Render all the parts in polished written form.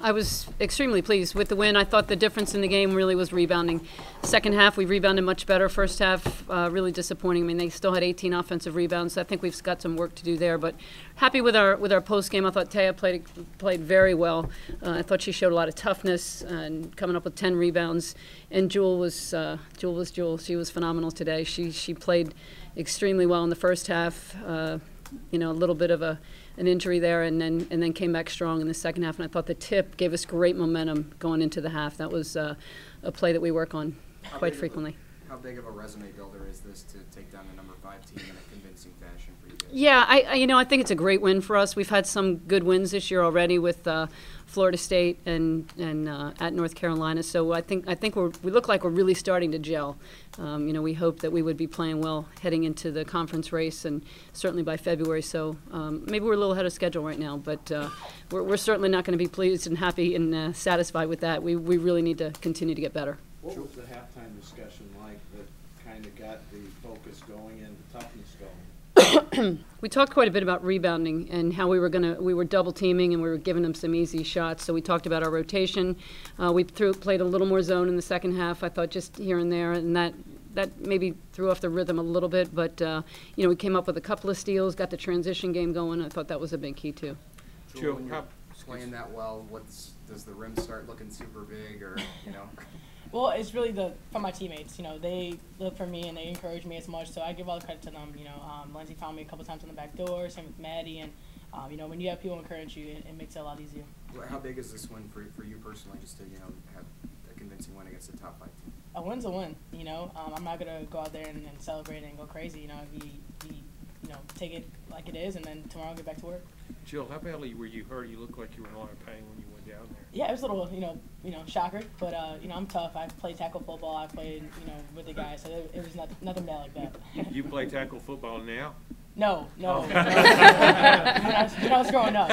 I was extremely pleased with the win. I thought the difference in the game really was rebounding. Second half, we rebounded much better. First half, really disappointing. I mean, they still had 18 offensive rebounds, so I think we've got some work to do there. But happy with our post game. I thought Taya played very well. I thought she showed a lot of toughness and coming up with 10 rebounds. And Jewell was Jewell. She was phenomenal today. She played extremely well in the first half. A little bit of an injury there, and then came back strong in the second half. And I thought the tip gave us great momentum going into the half. That was a play that we work on quite frequently. How big of a resume builder is this to take down the number 5 team in a convincing fashion for you guys? Yeah, I think it's a great win for us. We've had some good wins this year already with Florida State and at North Carolina. So I think we look like we're really starting to gel. We hope that we would be playing well heading into the conference race, and certainly by February. So maybe we're a little ahead of schedule right now, but we're certainly not going to be pleased and happy and satisfied with that. We really need to continue to get better. What was the halftime discussion like that kind of got the focus going and the toughness going? We talked quite a bit about rebounding and how we were double teaming and we were giving them some easy shots. So we talked about our rotation. We played a little more zone in the second half, I thought, just here and there, and that maybe threw off the rhythm a little bit. But we came up with a couple of steals, got the transition game going. I thought that was a big key too. Jewell, when you're playing that well, does the rim start looking super big, or Well, it's really from my teammates. They look for me and they encourage me as much, so I give all the credit to them. Lindsay found me a couple times on the back door, same with Maddie, and when you have people encourage you, it makes it a lot easier. How big is this win for you personally, just to have a convincing win against a top 5 team? A win's a win. I'm not gonna go out there and celebrate and go crazy. We take it like it is, and then tomorrow I'll get back to work. Jill, how badly were you hurt? You looked like you were in a lot of pain when you went down there. Yeah, it was a little, shocker, but I'm tough. I played tackle football. I played, with the guys, so it was nothing bad like that. You play tackle football now? No. Oh. When I was growing up,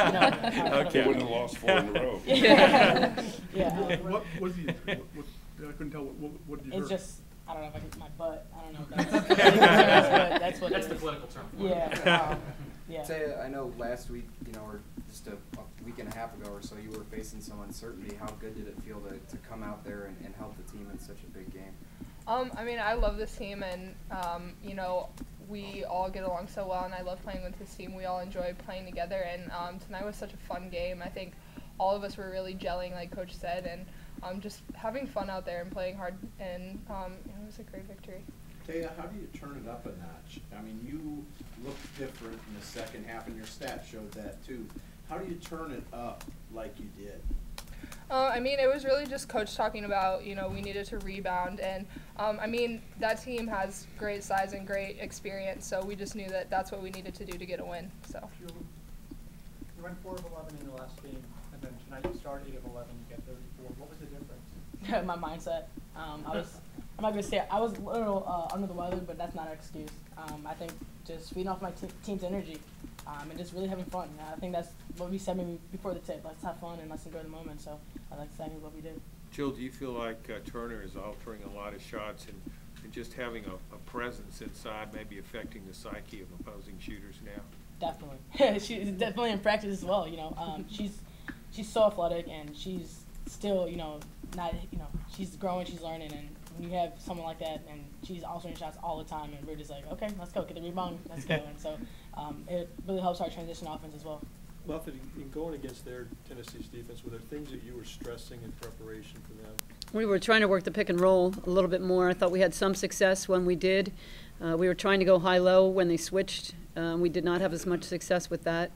Okay. You wouldn't have lost 4 in a row. Yeah. What I couldn't tell. What did you hurt? It's just, I don't know if I hit my butt. I don't know if that's what That's the political term for it. Yeah. Taya, I know last week, or just a week and a half ago or so, you were facing some uncertainty. How good did it feel to come out there and help the team in such a big game? I love this team, and we all get along so well, and I love playing with this team. We all enjoy playing together, and tonight was such a fun game. I think all of us were really gelling, like Coach said, and just having fun out there and playing hard, and it was a great victory. Taya, how do you turn it up a notch? I mean, you looked different in the second half, and your stats showed that too. How do you turn it up like you did? It was really just Coach talking about, we needed to rebound. And, that team has great size and great experience, so we just knew that that's what we needed to do to get a win. So. You went 4 of 11 in the last game, and then tonight you started 8 of 11, you get 34. What was the difference? My mindset. I'm not going to say I was a little under the weather, but that's not an excuse. I think just feeding off my team's energy and just really having fun. I think that's what we said maybe before the tip. Let's have fun and let's enjoy the moment. So that's exactly what we did. Jill, do you feel like Turner is altering a lot of shots and just having a presence inside maybe affecting the psyche of opposing shooters now? Definitely. She's definitely in practice as well. She's so athletic, and she's still, she's growing, she's learning, and when you have someone like that, and she's altering shots all the time, and we're just like, okay, let's go, get the rebound, let's go. And so it really helps our transition offense as well. Muffet, in going against Tennessee's defense, were there things that you were stressing in preparation for them? We were trying to work the pick and roll a little bit more. I thought we had some success when we did. We were trying to go high-low when they switched. We did not have as much success with that.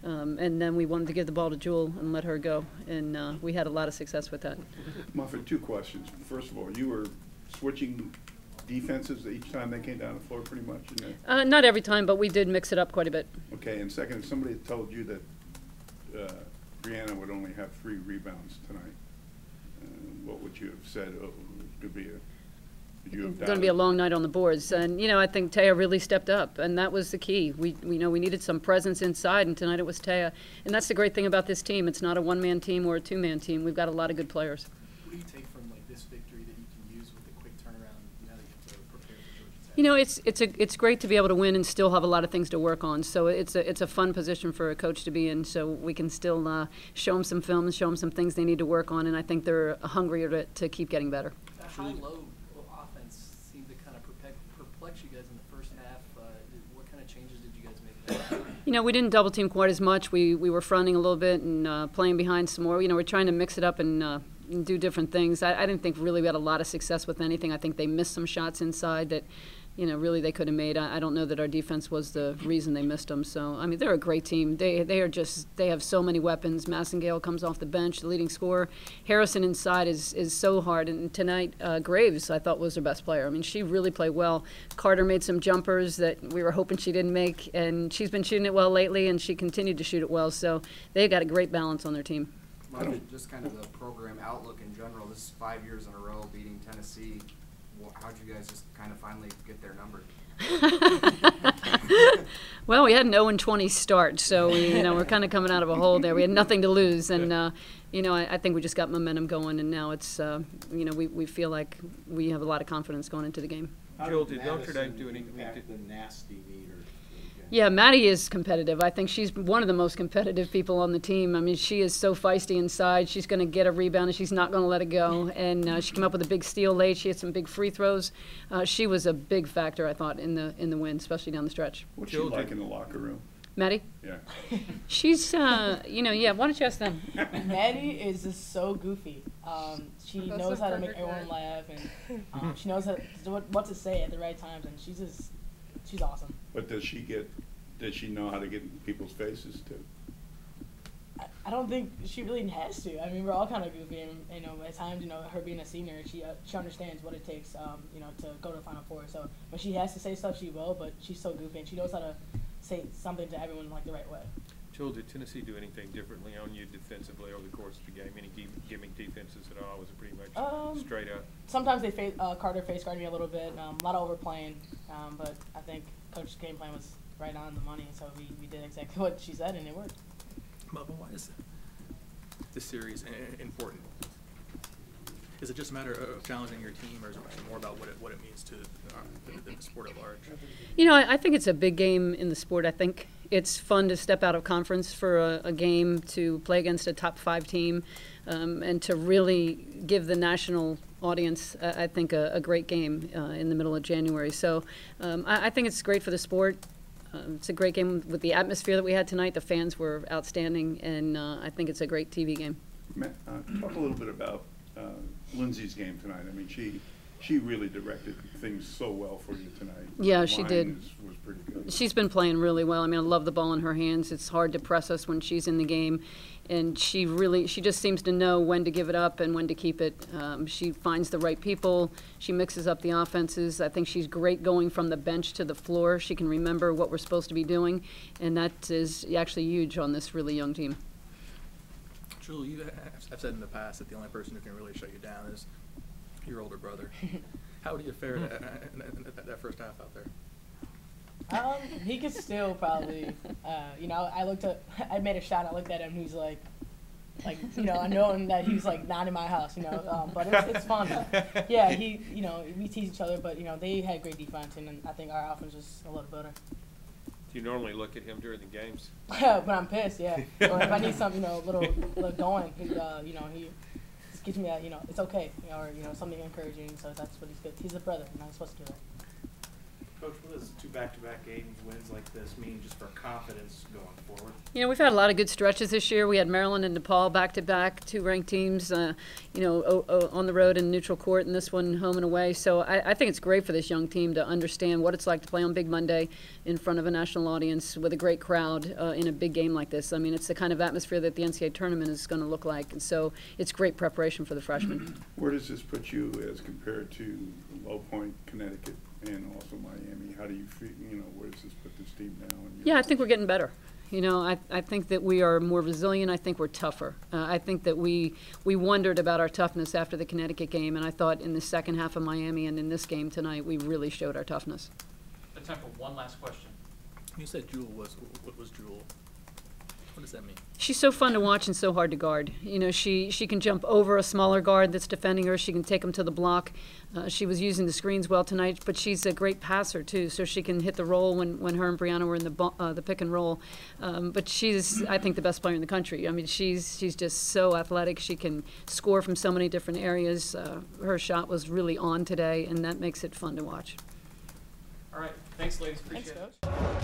And then we wanted to give the ball to Jewell and let her go. And we had a lot of success with that. Muffet, 2 questions. First of all, you were switching defenses each time they came down the floor pretty much? Not every time, but we did mix it up quite a bit. Okay, and second, if somebody had told you that Brianna would only have 3 rebounds tonight, what would you have said? Oh, it could be It's going to be a long night on the boards. And, I think Taya really stepped up, and that was the key. We needed some presence inside, and tonight it was Taya. And that's the great thing about this team. It's not a one-man team or a two-man team. We've got a lot of good players. What do you take from this victory that you can use with a quick turnaround now that you have to prepare for Georgia Tech? You know, it's great to be able to win and still have a lot of things to work on. So it's a fun position for a coach to be in. So we can still show them some films, show them some things they need to work on, and I think they're hungrier to keep getting better. That high-low offense seemed to kind of perplex you guys in the first half. What kind of changes did you guys make there? You know, we didn't double team quite as much. We were fronting a little bit and playing behind some more. You know, we're trying to mix it up and do different things. I didn't think really we had a lot of success with anything. I think they missed some shots inside that, you know, really they could have made. I don't know that our defense was the reason they missed them. So, I mean, they're a great team. They have so many weapons. Massengale comes off the bench, the leading scorer. Harrison inside is so hard. And tonight, Graves, I thought, was their best player. I mean, she really played well. Carter made some jumpers that we were hoping she didn't make, and she's been shooting it well lately, and she continued to shoot it well. So they've got a great balance on their team. Just kind of the program outlook in general, this is 5 years in a row beating Tennessee. How'd you guys just kind of finally get their number? Well, we had an 0-20 start, so we're kind of coming out of a hole there. We had nothing to lose, and I think we just got momentum going, and now it's we feel like we have a lot of confidence going into the game. Jewell, did Notre Dame do anything? The nasty meter. Yeah, Maddie is competitive. I think she's one of the most competitive people on the team. I mean, she is so feisty inside. She's going to get a rebound, and she's not going to let it go. And she came up with a big steal late. She had some big free throws. She was a big factor, I thought, in the win, especially down the stretch. What's she like in the locker room? Maddie? Yeah. She's, why don't you ask them? Maddie is just so goofy. She knows how to make everyone laugh, and she knows what to say at the right times, and she's awesome. But does she know how to get in people's faces too? I don't think she really has to. I mean, we're all kind of goofy, and at times, her being a senior, she understands what it takes, to go to the Final Four. So when she has to say stuff, she will. But she's so goofy, and she knows how to say something to everyone like the right way. Jewell, did Tennessee do anything differently on you defensively over the course of the game? Any gimmick defenses at all? Was it pretty much straight up? Sometimes they Carter face guarded me a little bit. A lot of overplaying, but I think Coach's game plan was right on the money, so we did exactly what she said, and it worked. Muffet, why is this series important? Is it just a matter of challenging your team, or is it more about what it means to the sport at large? I think it's a big game in the sport. I think it's fun to step out of conference for a game, to play against a top 5 team, and to really give the national audience, I think, a great game in the middle of January. So I think it's great for the sport. It's a great game with the atmosphere that we had tonight. The fans were outstanding, and I think it's a great TV game. Matt, talk a little bit about Lindsay's game tonight. I mean, she really directed things so well for you tonight. Yeah, she did. Was pretty good. She's been playing really well. I mean, I love the ball in her hands. It's hard to press us when she's in the game, and she just seems to know when to give it up and when to keep it. She finds the right people. She mixes up the offenses. I think she's great going from the bench to the floor. She can remember what we're supposed to be doing, and that is actually huge on this really young team. Jewell, I've said in the past that the only person who can really shut you down is your older brother. How do you fare that first half out there? He could still probably, I made a shot, and I looked at him, and he's like, I know him that he's like not in my house, but it's fun. Yeah, we tease each other, but they had great defense, and I think our offense was a little better. Do you normally look at him during the games? When I'm pissed, yeah. Or if I need something, little going, he just gives me it's okay, or something encouraging. So that's what he's good. He's a brother, and I'm supposed to do that. Coach, what does 2 back-to-back games, wins like this mean just for confidence going forward? We've had a lot of good stretches this year. We had Maryland and Nepal back-to-back, 2 ranked teams, on the road in neutral court, and this one home and away. So I think it's great for this young team to understand what it's like to play on Big Monday in front of a national audience with a great crowd in a big game like this. I mean, it's the kind of atmosphere that the NCAA tournament is going to look like, and so it's great preparation for the freshmen. Where does this put you as compared to Low Point, Connecticut, and also Miami? How do you feel, where does this put this team now? Yeah, I think we're getting better. I think that we are more resilient. I think we're tougher. I think that we wondered about our toughness after the Connecticut game, and I thought in the second half of Miami and in this game tonight, we really showed our toughness. Time for one last question. You said Jewell was Jewell. What does that mean? She's so fun to watch and so hard to guard. You know, she can jump over a smaller guard that's defending her. She can take them to the block. She was using the screens well tonight, but she's a great passer too, so she can hit the roll when her and Brianna were in the pick and roll. But she's, I think, the best player in the country. I mean, she's just so athletic. She can score from so many different areas. Her shot was really on today, and that makes it fun to watch. All right, thanks, ladies. Appreciate Thanks, it. Coach.